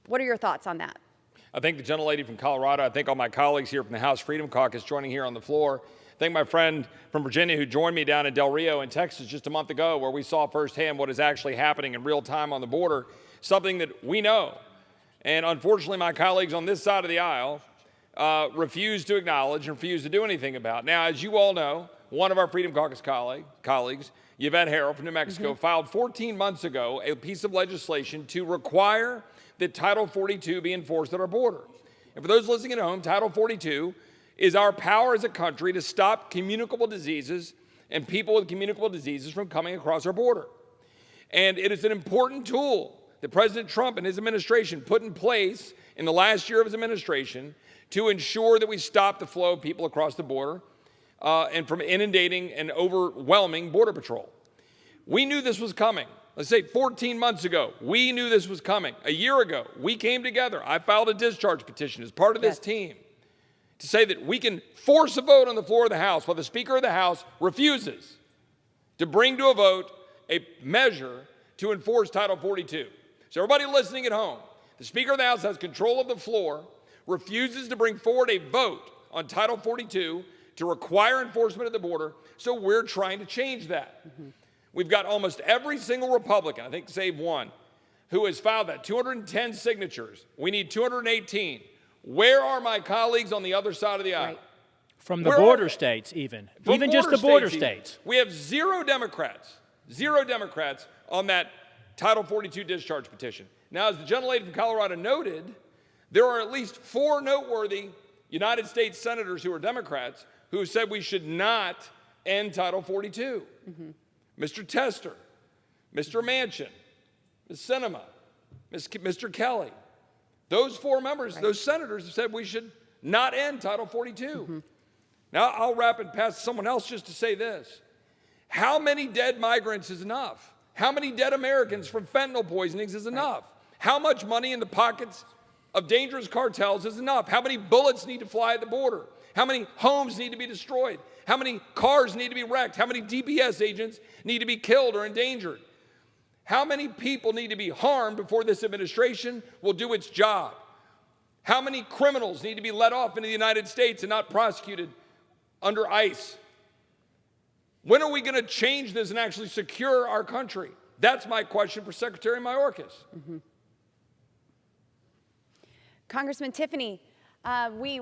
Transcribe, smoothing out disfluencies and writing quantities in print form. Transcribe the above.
What are your thoughts on that? I thank the gentlelady from Colorado. I thank all my colleagues here from the House Freedom Caucus joining here on the floor. I thank my friend from Virginia who joined me down in Del Rio in Texas just a month ago, where we saw firsthand what is actually happening in real time on the border, something that we know. And unfortunately, my colleagues on this side of the aisle refuse to acknowledge and refuse to do anything about. Now, as you all know, one of our Freedom Caucus colleagues, Yvette Harrell from New Mexico, filed 14 months ago a piece of legislation to require that Title 42 be enforced at our border. And for those listening at home, Title 42 is our power as a country to stop communicable diseases and people with communicable diseases from coming across our border. And it is an important tool that President Trump and his administration put in place in the last year of his administration to ensure that we stop the flow of people across the border and from inundating and overwhelming Border Patrol. We knew this was coming. Let's say 14 months ago, we knew this was coming. A year ago, we came together. I filed a discharge petition as part of this team to say that we can force a vote on the floor of the House while the Speaker of the House refuses to bring to a vote a measure to enforce Title 42. So everybody listening at home, the Speaker of the House has control of the floor, refuses to bring forward a vote on Title 42 to require enforcement at the border, so we're trying to change that. We've got almost every single Republican, I think save one, who has filed that, 210 signatures. We need 218. Where are my colleagues on the other side of the aisle? Right. From the border states, even just the border states. We have zero Democrats on that Title 42 discharge petition. Now, as the gentlelady from Colorado noted, there are at least 4 noteworthy United States senators who are Democrats who have said we should not end Title 42. Mr. Tester, Mr. Manchin, Ms. Sinema, Mr. Kelly. Those 4 members, those senators have said we should not end Title 42. Now, I'll wrap and pass to someone else just to say this. How many dead migrants is enough? How many dead Americans from fentanyl poisonings is enough? How much money in the pockets of dangerous cartels is enough? How many bullets need to fly at the border? How many homes need to be destroyed? How many cars need to be wrecked? How many DPS agents need to be killed or endangered? How many people need to be harmed before this administration will do its job? How many criminals need to be let off into the United States and not prosecuted under ICE? When are we going to change this and actually secure our country? That's my question for Secretary Mayorkas. Congressman Tiffany, we